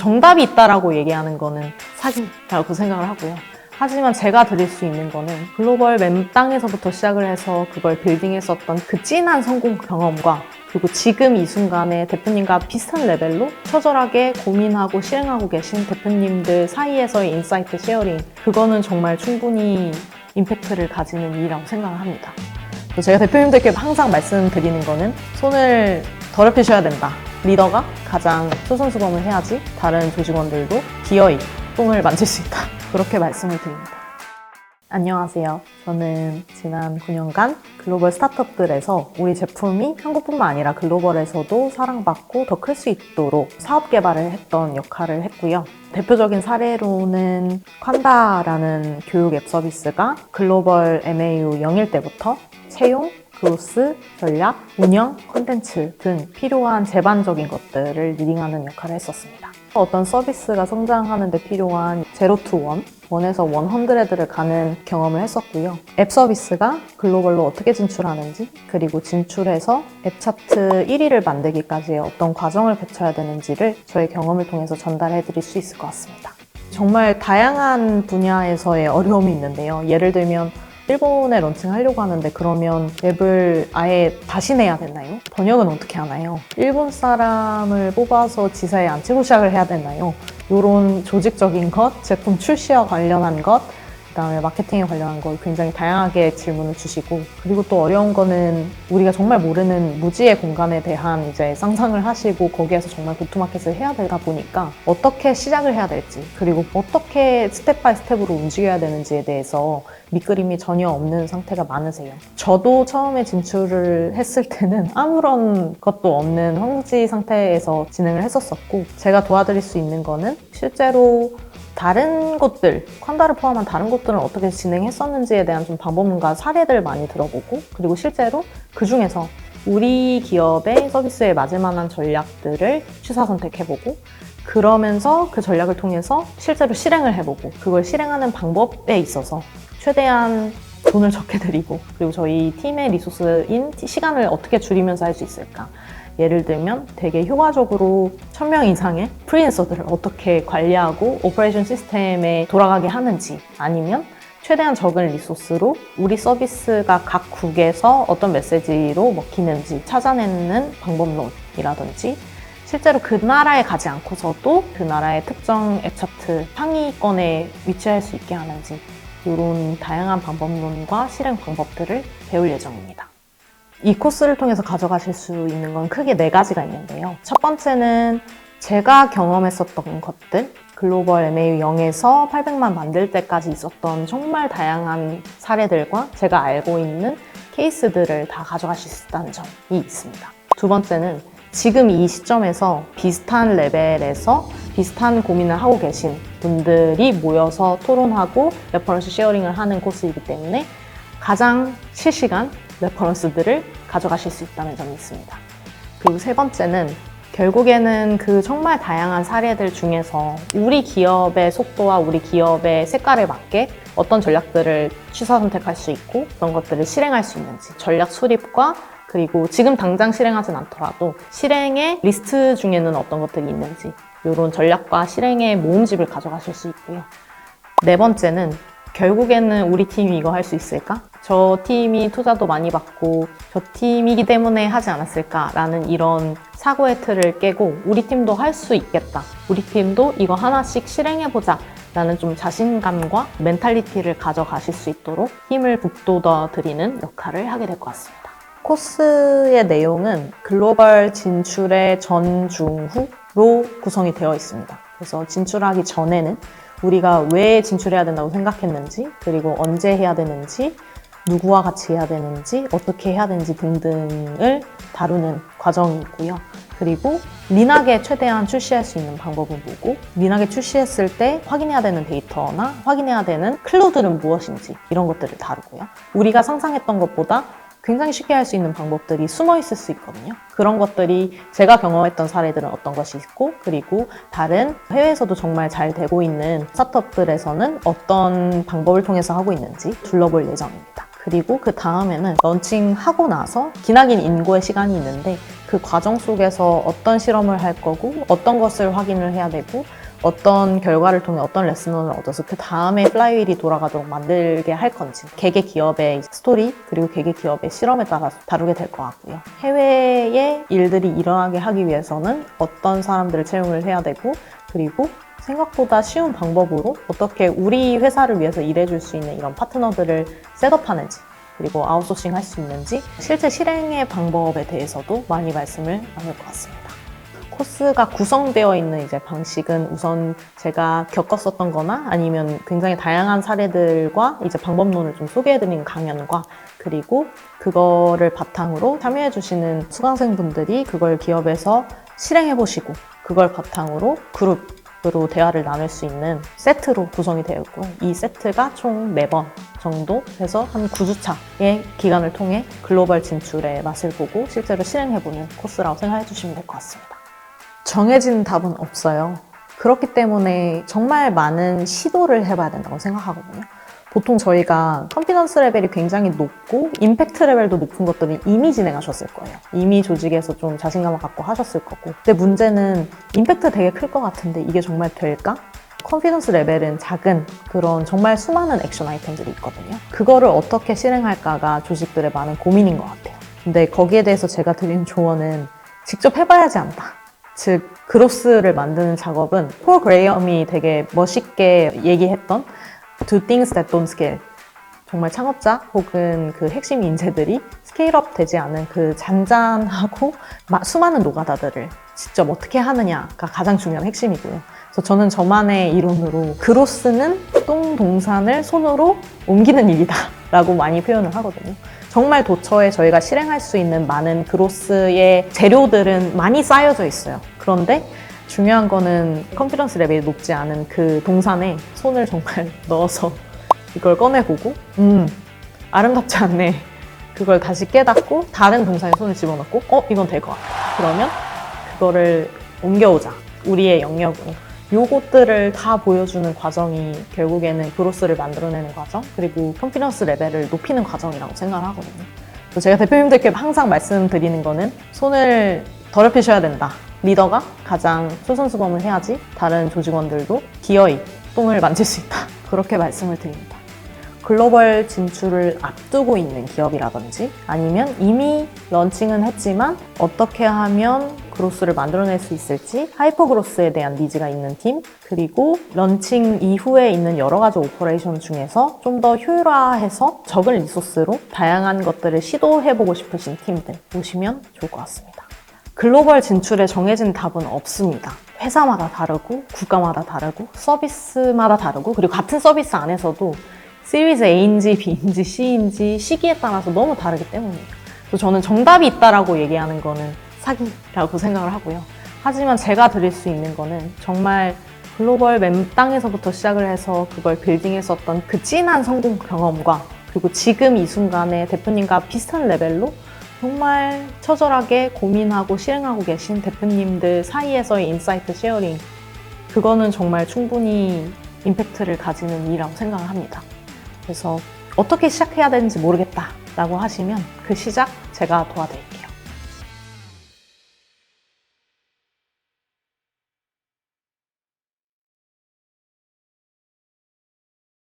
정답이 있다라고 얘기하는 거는 사기라고 생각을 하고요. 하지만 제가 드릴 수 있는 거는 글로벌 맨 땅에서부터 시작을 해서 그걸 빌딩했었던 그 진한 성공 경험과 그리고 지금 이 순간에 대표님과 비슷한 레벨로 처절하게 고민하고 실행하고 계신 대표님들 사이에서의 인사이트 쉐어링, 그거는 정말 충분히 임팩트를 가지는 일이라고 생각을 합니다. 제가 대표님들께 항상 말씀드리는 거는 손을 더럽히셔야 된다. 리더가 가장 솔선수범을 해야지 다른 조직원들도 기어이 똥을 만질 수 있다. 그렇게 말씀을 드립니다. 안녕하세요. 저는 지난 9년간 글로벌 스타트업들에서 우리 제품이 한국뿐만 아니라 글로벌에서도 사랑받고 더 클 수 있도록 사업 개발을 했던 역할을 했고요. 대표적인 사례로는 칸다라는 교육 앱 서비스가 글로벌 MAU 0일 때부터 채용, 그로스, 전략, 운영, 콘텐츠 등 필요한 제반적인 것들을 리딩하는 역할을 했었습니다. 어떤 서비스가 성장하는 데 필요한 제로 투 원, 원에서 100를 가는 경험을 했었고요. 앱 서비스가 글로벌로 어떻게 진출하는지, 그리고 진출해서 앱 차트 1위를 만들기까지의 어떤 과정을 거쳐야 되는지를 저의 경험을 통해서 전달해 드릴 수 있을 것 같습니다. 정말 다양한 분야에서의 어려움이 있는데요. 예를 들면 일본에 런칭하려고 하는데 그러면 앱을 아예 다시 내야 되나요? 번역은 어떻게 하나요? 일본 사람을 뽑아서 지사에 앉히고 시작을 해야 되나요? 이런 조직적인 것, 제품 출시와 관련한 것, 그다음에 마케팅에 관련한 걸 굉장히 다양하게 질문을 주시고, 그리고 또 어려운 거는 우리가 정말 모르는 무지의 공간에 대한 이제 상상을 하시고 거기에서 정말 고투마켓을 해야 되다 보니까 어떻게 시작을 해야 될지, 그리고 어떻게 스텝 바이 스텝으로 움직여야 되는지에 대해서 밑그림이 전혀 없는 상태가 많으세요. 저도 처음에 진출을 했을 때는 아무런 것도 없는 황지 상태에서 진행을 했었었고, 제가 도와드릴 수 있는 거는 실제로 다른 곳들, 칸다를 포함한 다른 곳들은 어떻게 진행했었는지에 대한 좀 방법론과 사례들 많이 들어보고, 그리고 실제로 그 중에서 우리 기업의 서비스에 맞을 만한 전략들을 취사 선택해보고, 그러면서 그 전략을 통해서 실제로 실행을 해보고, 그걸 실행하는 방법에 있어서 최대한 돈을 적게 들이고, 그리고 저희 팀의 리소스인 시간을 어떻게 줄이면서 할 수 있을까. 예를 들면 되게 효과적으로 1000명 이상의 프리랜서들을 어떻게 관리하고 오퍼레이션 시스템에 돌아가게 하는지, 아니면 최대한 적은 리소스로 우리 서비스가 각 국에서 어떤 메시지로 먹히는지 찾아내는 방법론이라든지, 실제로 그 나라에 가지 않고서도 그 나라의 특정 앱 차트 상위권에 위치할 수 있게 하는지, 이런 다양한 방법론과 실행 방법들을 배울 예정입니다. 이 코스를 통해서 가져가실 수 있는 건 크게 4가지가 있는데요. 첫 번째는 제가 경험했었던 것들, 글로벌 MAU 0에서 800만 만들 때까지 있었던 정말 다양한 사례들과 제가 알고 있는 케이스들을 다 가져가실 수 있다는 점이 있습니다. 두 번째는 지금 이 시점에서 비슷한 레벨에서 비슷한 고민을 하고 계신 분들이 모여서 토론하고 레퍼런스 쉐어링을 하는 코스이기 때문에 가장 실시간 레퍼런스들을 가져가실 수 있다는 점이 있습니다. 그리고 세 번째는 결국에는 그 정말 다양한 사례들 중에서 우리 기업의 속도와 우리 기업의 색깔에 맞게 어떤 전략들을 취사 선택할 수 있고 그런 것들을 실행할 수 있는지, 전략 수립과 그리고 지금 당장 실행하진 않더라도 실행의 리스트 중에는 어떤 것들이 있는지, 이런 전략과 실행의 모음집을 가져가실 수 있고요. 네 번째는 결국에는 우리 팀이 이거 할 수 있을까? 저 팀이 투자도 많이 받고 저 팀이기 때문에 하지 않았을까라는 이런 사고의 틀을 깨고 우리 팀도 할 수 있겠다. 우리 팀도 이거 하나씩 실행해보자. 라는 좀 자신감과 멘탈리티를 가져가실 수 있도록 힘을 북돋아 드리는 역할을 하게 될 것 같습니다. 코스의 내용은 글로벌 진출의 전, 중, 후로 구성이 되어 있습니다. 그래서 진출하기 전에는 우리가 왜 진출해야 된다고 생각했는지, 그리고 언제 해야 되는지, 누구와 같이 해야 되는지, 어떻게 해야 되는지 등등을 다루는 과정이 있고요. 그리고 린하게 최대한 출시할 수 있는 방법을 보고, 린하게 출시했을 때 확인해야 되는 데이터나 확인해야 되는 클루들은 무엇인지, 이런 것들을 다루고요. 우리가 상상했던 것보다 굉장히 쉽게 할 수 있는 방법들이 숨어 있을 수 있거든요. 그런 것들이 제가 경험했던 사례들은 어떤 것이 있고, 그리고 다른 해외에서도 정말 잘 되고 있는 스타트업들에서는 어떤 방법을 통해서 하고 있는지 둘러볼 예정입니다. 그리고 그 다음에는 런칭하고 나서 기나긴 인고의 시간이 있는데, 그 과정 속에서 어떤 실험을 할 거고 어떤 것을 확인을 해야 되고 어떤 결과를 통해 어떤 레슨을 얻어서 그 다음에 플라이휠이 돌아가도록 만들게 할 건지 개개 기업의 스토리 그리고 개개 기업의 실험에 따라서 다루게 될 것 같고요. 해외의 일들이 일어나게 하기 위해서는 어떤 사람들을 채용을 해야 되고 그리고 생각보다 쉬운 방법으로 어떻게 우리 회사를 위해서 일해줄 수 있는 이런 파트너들을 셋업하는지 그리고 아웃소싱 할 수 있는지 실제 실행의 방법에 대해서도 많이 말씀을 나눌 것 같습니다. 코스가 구성되어 있는 이제 방식은 우선 제가 겪었었던 거나 아니면 굉장히 다양한 사례들과 이제 방법론을 좀 소개해드리는 강연과 그리고 그거를 바탕으로 참여해주시는 수강생분들이 그걸 기업에서 실행해보시고 그걸 바탕으로 그룹으로 대화를 나눌 수 있는 세트로 구성이 되어 있고요. 이 세트가 총 4번 정도 해서 한 9주차의 기간을 통해 글로벌 진출의 맛을 보고 실제로 실행해보는 코스라고 생각해 주시면 될 것 같습니다. 정해진 답은 없어요. 그렇기 때문에 정말 많은 시도를 해봐야 된다고 생각하거든요. 보통 저희가 컨피던스 레벨이 굉장히 높고 임팩트 레벨도 높은 것들은 이미 진행하셨을 거예요. 이미 조직에서 좀 자신감을 갖고 하셨을 거고. 근데 문제는 임팩트 되게 클 것 같은데 이게 정말 될까? 컨피던스 레벨은 작은 그런 정말 수많은 액션 아이템들이 있거든요. 그거를 어떻게 실행할까가 조직들의 많은 고민인 것 같아요. 근데 거기에 대해서 제가 드리는 조언은 직접 해봐야지 안다. 즉 그로스를 만드는 작업은 폴 그레이엄이 되게 멋있게 얘기했던 Do things that don't scale. 정말 창업자 혹은 그 핵심 인재들이 스케일업 되지 않은 그 잔잔하고 수많은 노가다들을 직접 어떻게 하느냐가 가장 중요한 핵심이고요. 그래서 저는 저만의 이론으로 그로스는 동산을 손으로 옮기는 일이다 라고 많이 표현을 하거든요. 정말 도처에 저희가 실행할 수 있는 많은 그로스의 재료들은 많이 쌓여져 있어요. 그런데 중요한 거는 컨피던스 레벨이 높지 않은 그 동산에 손을 정말 넣어서 이걸 꺼내보고 아름답지 않네. 그걸 다시 깨닫고 다른 동산에 손을 집어넣고 이건 될 것 같아. 그러면 그거를 옮겨오자. 우리의 영역으로. 요것들을 다 보여주는 과정이 결국에는 그로스를 만들어내는 과정 그리고 컨피던스 레벨을 높이는 과정이라고 생각을 하거든요. 그래서 제가 대표님들께 항상 말씀드리는 거는 손을 더럽히셔야 된다. 리더가 가장 솔선수범을 해야지 다른 조직원들도 기어이 똥을 만질 수 있다. 그렇게 말씀을 드립니다. 글로벌 진출을 앞두고 있는 기업이라든지 아니면 이미 런칭은 했지만 어떻게 하면 그로스를 만들어낼 수 있을지 하이퍼 그로스에 대한 니즈가 있는 팀 그리고 런칭 이후에 있는 여러 가지 오퍼레이션 중에서 좀 더 효율화해서 적은 리소스로 다양한 것들을 시도해보고 싶으신 팀들 보시면 좋을 것 같습니다. 글로벌 진출에 정해진 답은 없습니다. 회사마다 다르고 국가마다 다르고 서비스마다 다르고 그리고 같은 서비스 안에서도 시리즈 A인지 B인지 C인지 시기에 따라서 너무 다르기 때문이에요. 그래서 저는 정답이 있다라고 얘기하는 거는 사기라고 생각을 하고요. 하지만 제가 드릴 수 있는 거는 정말 글로벌 맨 땅에서부터 시작을 해서 그걸 빌딩했었던 그 진한 성공 경험과 그리고 지금 이 순간에 대표님과 비슷한 레벨로 정말 처절하게 고민하고 실행하고 계신 대표님들 사이에서의 인사이트 쉐어링 그거는 정말 충분히 임팩트를 가지는 일이라고 생각을 합니다. 그래서 어떻게 시작해야 되는지 모르겠다라고 하시면 그 시작 제가 도와드릴게요.